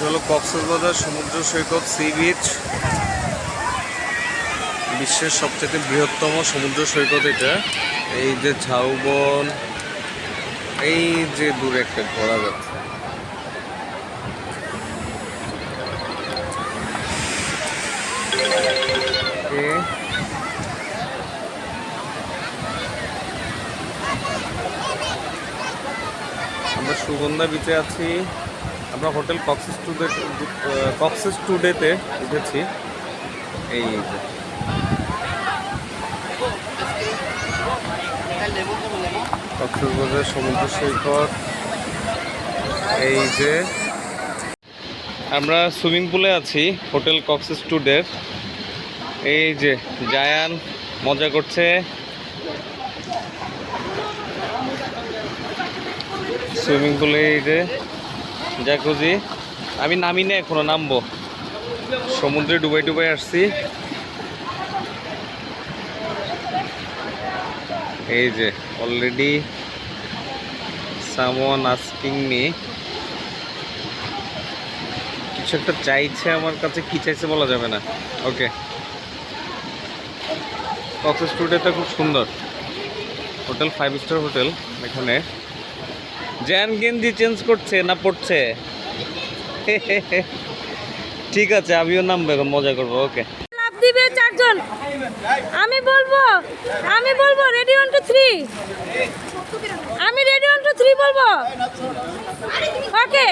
হলো কক্সবাজার সমুদ্র সৈকত sea beach, বিশ্বের সবচেয়ে বৃহত্তম সমুদ্র সৈকত এটা। এই যে ঝাউবন, এই যে দূরে একটা ঘোড়া যাচ্ছে। আমরা সুগন্ধা বিচে আছি। আমরা হোটেল কক্সেস টুডেতে উঠেছি। এই যে কক্সবাজার সমুদ্র সৈকত। এই যে আমরা সুইমিং পুলে আছি হোটেল কক্সেস টুডের। এই যে জায়ান মজা করছে। সুইমিং পুলে এই যে জাকুজি। আমি নামি না, এখনো নামবো। সমুদ্রে ডুবাই ডুবাই আসছি। এই যে অলরেডি সামওয়ান আস্কিং মি, কিছু একটা চাইছে আমার কাছে, কি চাইছে বলা যাবে না। ওকে, কক্সেস টুডেটা খুব সুন্দর হোটেল, 5 স্টার হোটেল। এখানে জ্যান গেঞ্জি চেঞ্জ করছে না পড়ছে? ঠিক আছে, আমিও নামবো এখন, মজা করবো। ওকে, লাভ দিবে 4 জন। আমি বলবো রেডি 1 2 3। আমি রেডি 1 2 3 বলবো। ওকে,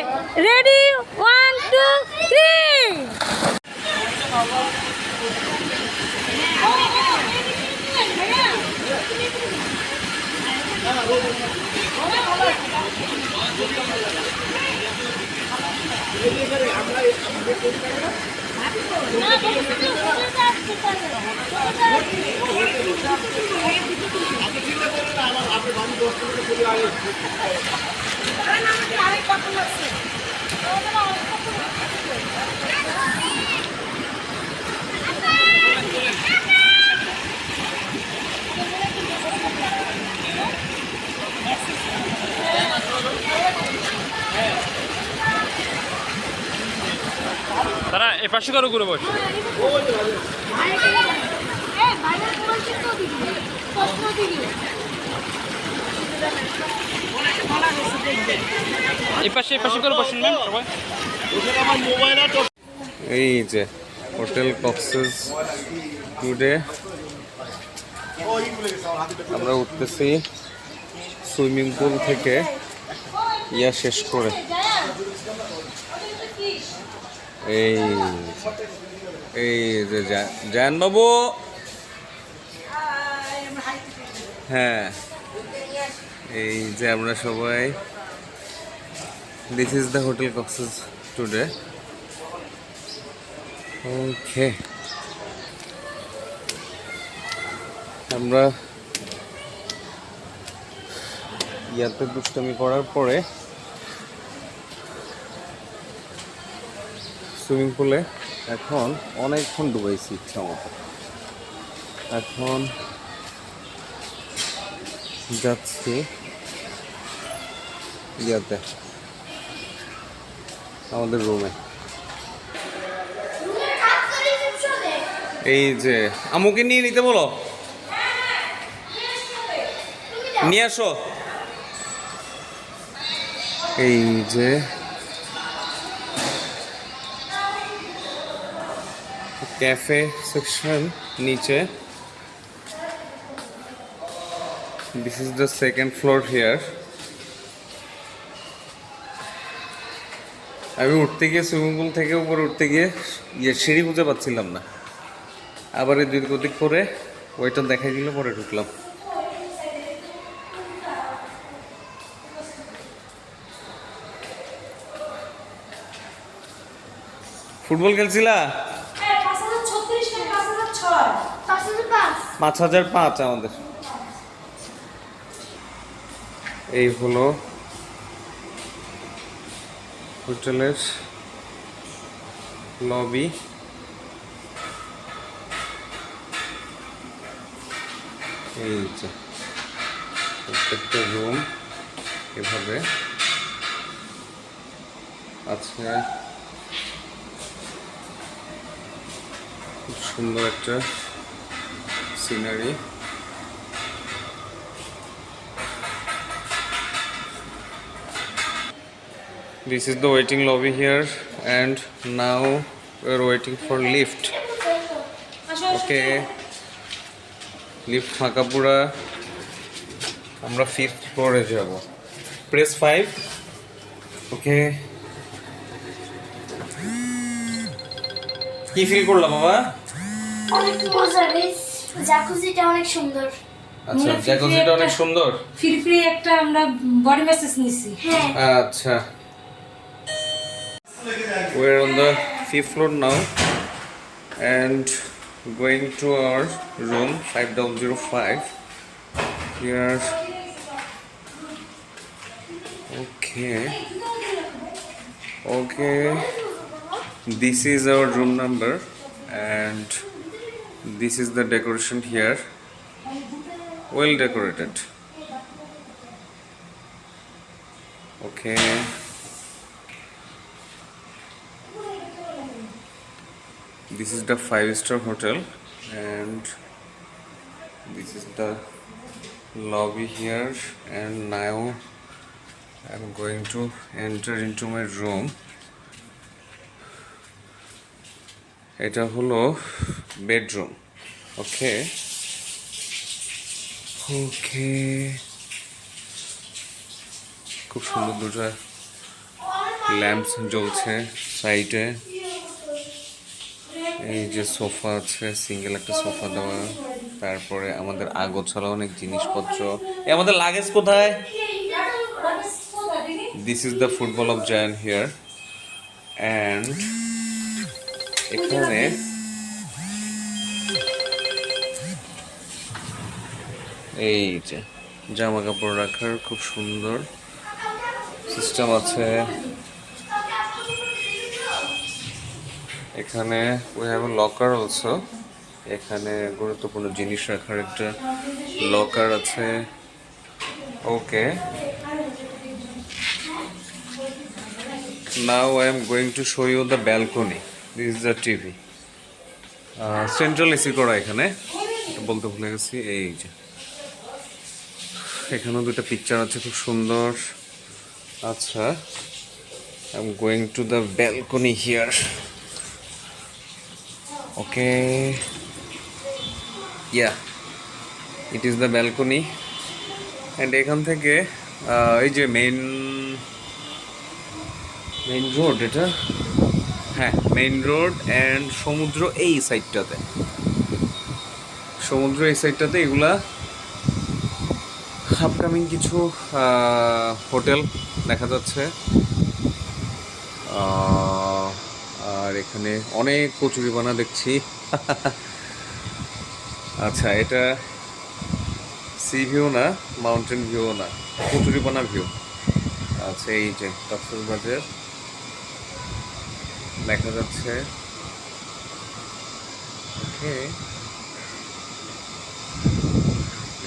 রেডি 1 2 3। তারা এ পাশে কারো করে বসে। এ পাশে করে বসুন ম্যাম সবাই। এই যে হোটেল কক্সেস টুডে। আমরা উঠতেছি সুইমিং পুল থেকে ইয়া শেষ করে। এই যে জায়ান বাবু, হ্যাঁ এই যে আমরা সবাই, this is the hotel Cox's today. Okay, আমরা ইয়াতে দুষ্টামি করার পরে সুইমিং পুলে এখন অনেকক্ষণ ডুবাইছি ইচ্ছা মতো। এখন যাচ্ছি ইয়াতে আমাদের রুমে। এই যে আমুকে নিয়ে নিতে বলো, নিয়ে আসো। এই যে ক্যাফে সেকশন নিচে। This is the second floor here. আমি উঠতে গিয়ে সুইমিং পুল থেকে উপরে উঠতে গিয়ে সিঁড়ি খুঁজে পাচ্ছিলাম না, আবার এই দুই দিক করে ওইটা দেখাই দিল, পরে ঢুকলাম। ফুটবল খেলছিলা? 5005 আমাদের। এই হলো হোটেলের লবি। এই যে প্রত্যেকটা রুম এভাবে আছে। খুব সুন্দর একটা scenery. This is the waiting lobby here, and now we are waiting for lift. Okay, lift ফাঁকা পুরা। আমরা 5th ফ্লোরে যাব। Press 5. Okay. কি ফিল করলা বাবা? অনেক মজা গাইস, জাকুজিটা অনেক সুন্দর। আচ্ছা, জ্যাকুজিটা অনেক সুন্দর। ফ্রি একটা আমরা বডি ম্যাসাজ নিছি। হ্যাঁ, আচ্ছা, we're on the 5th floor now and going to our room 5005 here. Okay, this is our room number and this is the decoration here, well decorated. Okay, this is the 5-star hotel and this is the lobby here, and now I'm going to enter into my room. এটা হলো bedroom. ওকে ওকে, খুব সুন্দর দুটো lamps জ্বলছে সাইডে। এই যে sofa আছে, সিঙ্গেল একটা সোফা দেওয়া। তারপরে আমাদের আগোছালা অনেক জিনিসপত্র। আমাদের লাগেজ কোথায়? This is the football of Giant here, and এখানে এই যে জামা কাপড় রাখার খুব সুন্দর সিস্টেম আছে। এখানে we have a locker also, এখানে গুরুত্বপূর্ণ জিনিস রাখার একটা লকার আছে। ওকে, now I am going to show you the balcony. This is the TV. Central AC করা এখানে, এটা বলতে ভুলে গেছি। এই যে এখানেও দুটো পিকচার আছে খুব সুন্দর। আচ্ছা, I am going to the balcony here. Okay, yeah, it is the balcony and এখান থেকে এই যে মেইন রোড, এটা হ্যাঁ মেইন রোড অ্যান্ড সমুদ্র এই সাইডটাতে, সমুদ্র এই সাইডটাতে এগুলা আপকামিং কিছু হোটেল দেখা যাচ্ছে। আর এখানে অনেক কচুরিপানা দেখছি। আচ্ছা, এটা সি ভিউ না, মাউন্টেন ভিউ না, কচুরিপানা ভিউ। আচ্ছা, এই যে কক্সবাজার দেখা যাচ্ছে। ওকে,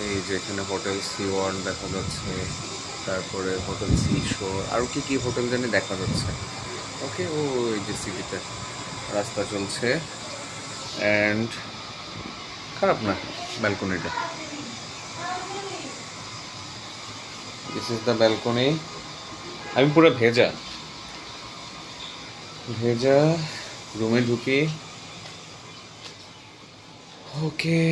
এই যে এখানে হোটেল সি1 দেখা যাচ্ছে, তারপরে হোটেল সি শোর, আরও কি কি হোটেল জানি দেখা যাচ্ছে। ওকে, ওই যে সিটিতে রাস্তা চলছে অ্যান্ড খারাপ না ব্যালকনিটা। This is the balcony. আমি পুরো ভেজা রুমে ঢুকি। ওকে,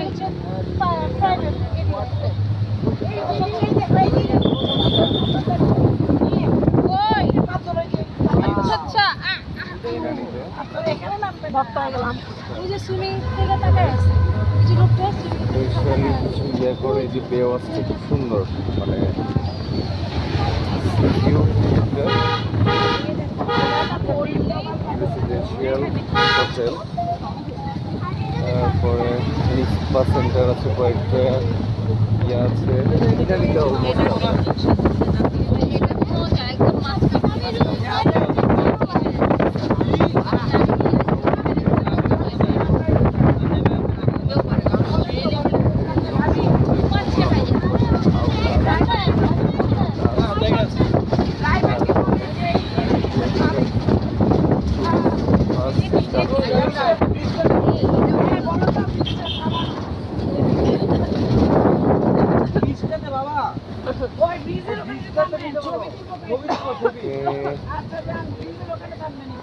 আচ্ছা ওই যে সুইমিং থেকে তাকায় আছে এই যে লোকটা স্পেশালি কিছু ইয়ে করে এই যে বে ওয়াচটা খুব সুন্দর মানে রেসিডেন্সিয়াল হোটেল তারপরে স্পা সেন্টার আছে কয়েকটা ইয়ে আছে ইটালিতে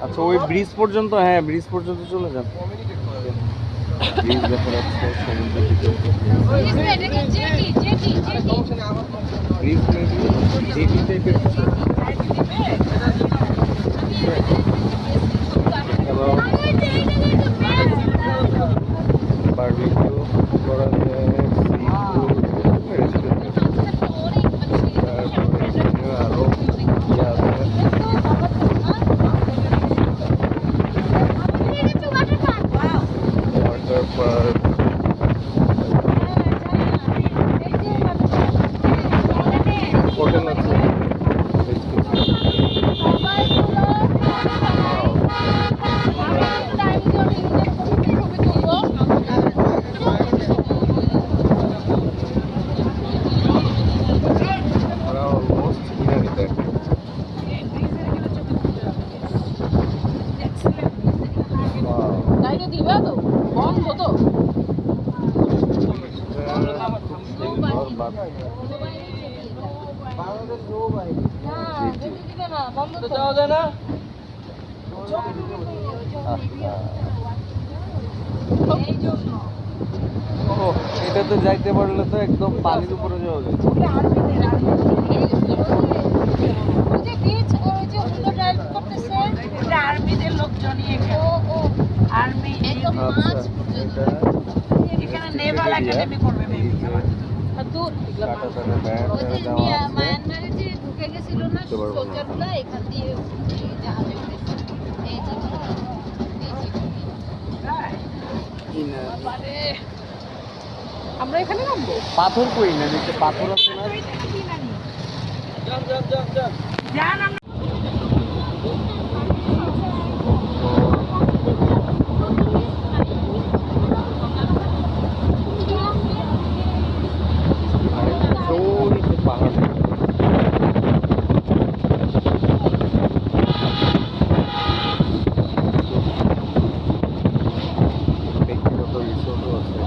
আচ্ছা ওই ব্রিজ পর্যন্ত, হ্যাঁ ব্রিজ পর্যন্ত চলে যান। ব্রিজ দেখা যাচ্ছে সমুদ্র ব্রিজ জেটি টাইপের হ্যালো বারবিকিউ করা যায় আরো ইয়ে আছে ওয়াটার পার্ক হোটেল আছে ওরা অলমোস্ট কিনে নিতে গাড়িটা দিবে তো বন্ধ তো এটা তো যাইতে পারলে তো একদম পানির উপরে যাওয়া যায়। আর্মিদের লোকজনই আর্মি আচ্ছা এটা এখানে নেভাল একাডেমি করবে মেবি দূর কাটা টাটা ব্যান্ড ওই যে দেওয়া আছে মায়ানমারে যে ঢুকে গেছিল না বুঝতে পারবো না। সোলজারগুলো এখান দিয়ে জাহাজে উঠেছে এই যে আমরা এখানে নামবো পাথর কই না নিচে পাথর আছে না জান আমরা ওই যে পাহাড় ব্যক্তিগত রিসোর্টও আছে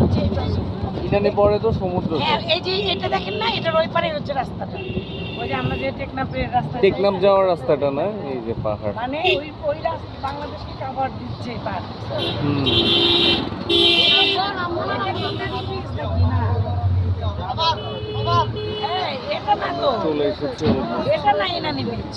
হচ্ছে এই পাশে। ইনানি পরে তো সমুদ্র। হ্যাঁ, এই যে এটা দেখেন না, এটার ওই পারে হচ্ছে রাস্তাটা, ওই যে আমরা যে টেকনাফের রাস্তা টেকনাফ যাওয়ার রাস্তাটা না, এই যে পাহাড়। মানে ওই রাস্তা বাংলাদেশকে কাভার দিচ্ছে এই পাহাড়। হুম। এটা না তো, চলে এসেছে। এটা না ইনানি বিচ।